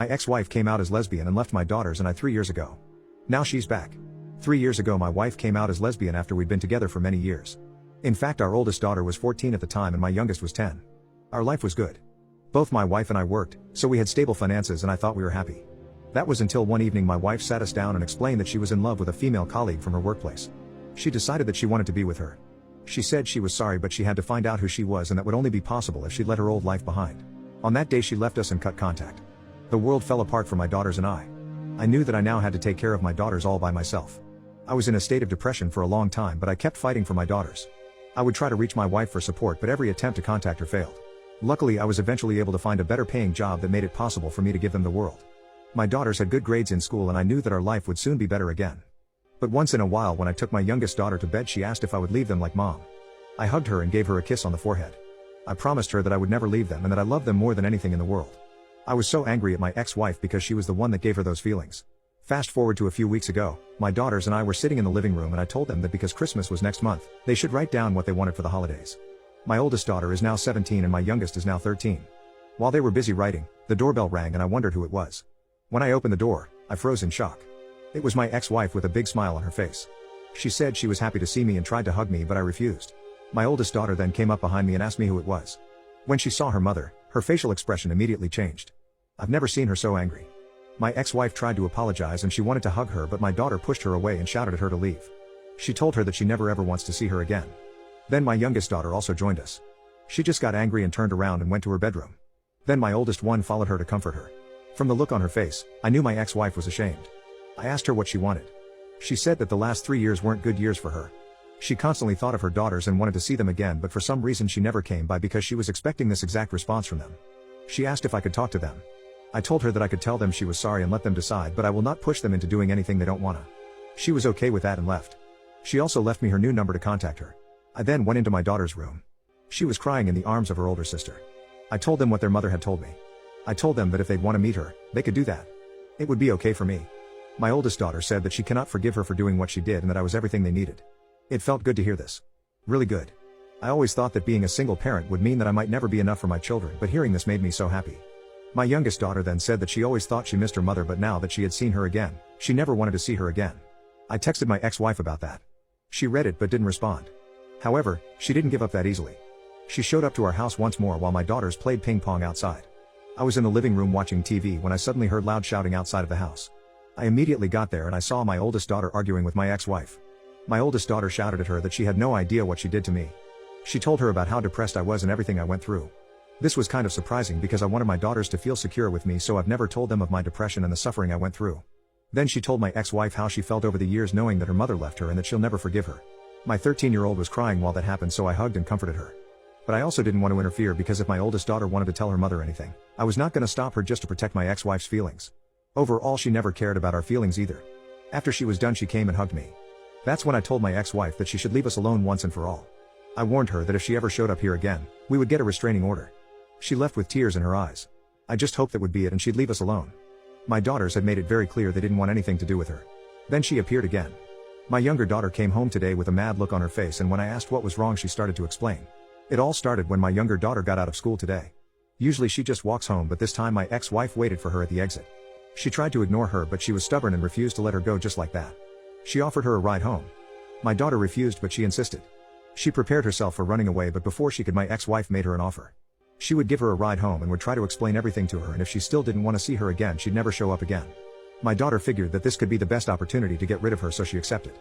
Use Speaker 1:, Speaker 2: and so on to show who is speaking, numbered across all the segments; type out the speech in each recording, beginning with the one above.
Speaker 1: My ex-wife came out as lesbian and left my daughters and I 3 years ago. Now she's back. 3 years ago my wife came out as lesbian after we'd been together for many years. In fact, our oldest daughter was 14 at the time and my youngest was 10. Our life was good. Both my wife and I worked, so we had stable finances and I thought we were happy. That was until one evening my wife sat us down and explained that she was in love with a female colleague from her workplace. She decided that she wanted to be with her. She said she was sorry but she had to find out who she was and that would only be possible if she'd let her old life behind. On that day she left us and cut contact. The world fell apart for my daughters and I. I knew that I now had to take care of my daughters all by myself. I was in a state of depression for a long time but I kept fighting for my daughters. I would try to reach my wife for support but every attempt to contact her failed. Luckily I was eventually able to find a better paying job that made it possible for me to give them the world. My daughters had good grades in school and I knew that our life would soon be better again. But once in a while when I took my youngest daughter to bed she asked if I would leave them like mom. I hugged her and gave her a kiss on the forehead. I promised her that I would never leave them and that I loved them more than anything in the world. I was so angry at my ex-wife because she was the one that gave her those feelings. Fast forward to a few weeks ago, my daughters and I were sitting in the living room and I told them that because Christmas was next month, they should write down what they wanted for the holidays. My oldest daughter is now 17 and my youngest is now 13. While they were busy writing, the doorbell rang and I wondered who it was. When I opened the door, I froze in shock. It was my ex-wife with a big smile on her face. She said she was happy to see me and tried to hug me but I refused. My oldest daughter then came up behind me and asked me who it was. When she saw her mother, her facial expression immediately changed. I've never seen her so angry. My ex-wife tried to apologize and she wanted to hug her but my daughter pushed her away and shouted at her to leave. She told her that she never ever wants to see her again. Then my youngest daughter also joined us. She just got angry and turned around and went to her bedroom. Then my oldest one followed her to comfort her. From the look on her face, I knew my ex-wife was ashamed. I asked her what she wanted. She said that the last 3 years weren't good years for her. She constantly thought of her daughters and wanted to see them again but for some reason she never came by because she was expecting this exact response from them. She asked if I could talk to them. I told her that I could tell them she was sorry and let them decide but I will not push them into doing anything they don't wanna. She was okay with that and left. She also left me her new number to contact her. I then went into my daughter's room. She was crying in the arms of her older sister. I told them what their mother had told me. I told them that if they'd want to meet her, they could do that. It would be okay for me. My oldest daughter said that she cannot forgive her for doing what she did and that I was everything they needed. It felt good to hear this. Really good. I always thought that being a single parent would mean that I might never be enough for my children but hearing this made me so happy. My youngest daughter then said that she always thought she missed her mother but now that she had seen her again, she never wanted to see her again. I texted my ex-wife about that. She read it but didn't respond. However, she didn't give up that easily. She showed up to our house once more while my daughters played ping pong outside. I was in the living room watching TV when I suddenly heard loud shouting outside of the house. I immediately got there and I saw my oldest daughter arguing with my ex-wife. My oldest daughter shouted at her that she had no idea what she did to me. She told her about how depressed I was and everything I went through. This was kind of surprising because I wanted my daughters to feel secure with me so I've never told them of my depression and the suffering I went through. Then she told my ex-wife how she felt over the years knowing that her mother left her and that she'll never forgive her. My 13-year-old was crying while that happened so I hugged and comforted her. But I also didn't want to interfere because if my oldest daughter wanted to tell her mother anything, I was not going to stop her just to protect my ex-wife's feelings. Overall she never cared about our feelings either. After she was done she came and hugged me. That's when I told my ex-wife that she should leave us alone once and for all. I warned her that if she ever showed up here again, we would get a restraining order. She left with tears in her eyes. I just hoped that would be it and she'd leave us alone. My daughters had made it very clear they didn't want anything to do with her. Then she appeared again. My younger daughter came home today with a mad look on her face and when I asked what was wrong she started to explain. It all started when my younger daughter got out of school today. Usually she just walks home but this time my ex-wife waited for her at the exit. She tried to ignore her but she was stubborn and refused to let her go just like that. She offered her a ride home. My daughter refused but she insisted. She prepared herself for running away but before she could my ex-wife made her an offer. She would give her a ride home and would try to explain everything to her and if she still didn't want to see her again she'd never show up again. My daughter figured that this could be the best opportunity to get rid of her so she accepted.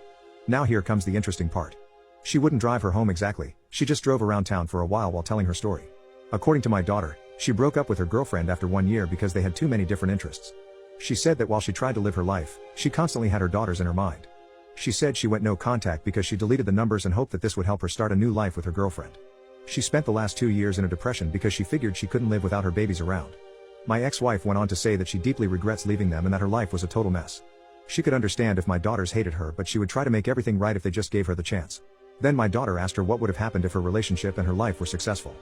Speaker 1: Now here comes the interesting part. She wouldn't drive her home exactly, she just drove around town for a while telling her story. According to my daughter, she broke up with her girlfriend after 1 year because they had too many different interests. She said that while she tried to live her life, she constantly had her daughters in her mind. She said she went no contact because she deleted the numbers and hoped that this would help her start a new life with her girlfriend. She spent the last 2 years in a depression because she figured she couldn't live without her babies around. My ex-wife went on to say that she deeply regrets leaving them and that her life was a total mess. She could understand if my daughters hated her but she would try to make everything right if they just gave her the chance. Then my daughter asked her what would have happened if her relationship and her life were successful.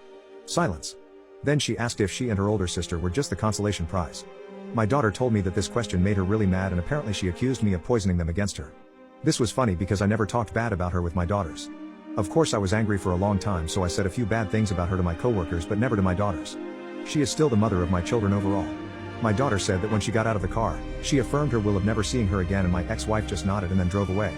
Speaker 1: Silence. Then she asked if she and her older sister were just the consolation prize. My daughter told me that this question made her really mad and apparently she accused me of poisoning them against her. This was funny because I never talked bad about her with my daughters. Of course I was angry for a long time so I said a few bad things about her to my coworkers but never to my daughters. She is still the mother of my children overall. My daughter said that when she got out of the car, she affirmed her will of never seeing her again, and my ex-wife just nodded and then drove away.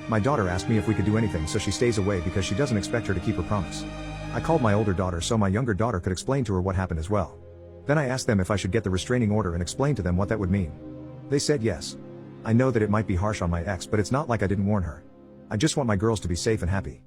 Speaker 1: My daughter asked me if we could do anything so she stays away because she doesn't expect her to keep her promise. I called my older daughter so my younger daughter could explain to her what happened as well. Then I asked them if I should get the restraining order and explain to them what that would mean. They said yes. I know that it might be harsh on my ex, but it's not like I didn't warn her. I just want my girls to be safe and happy.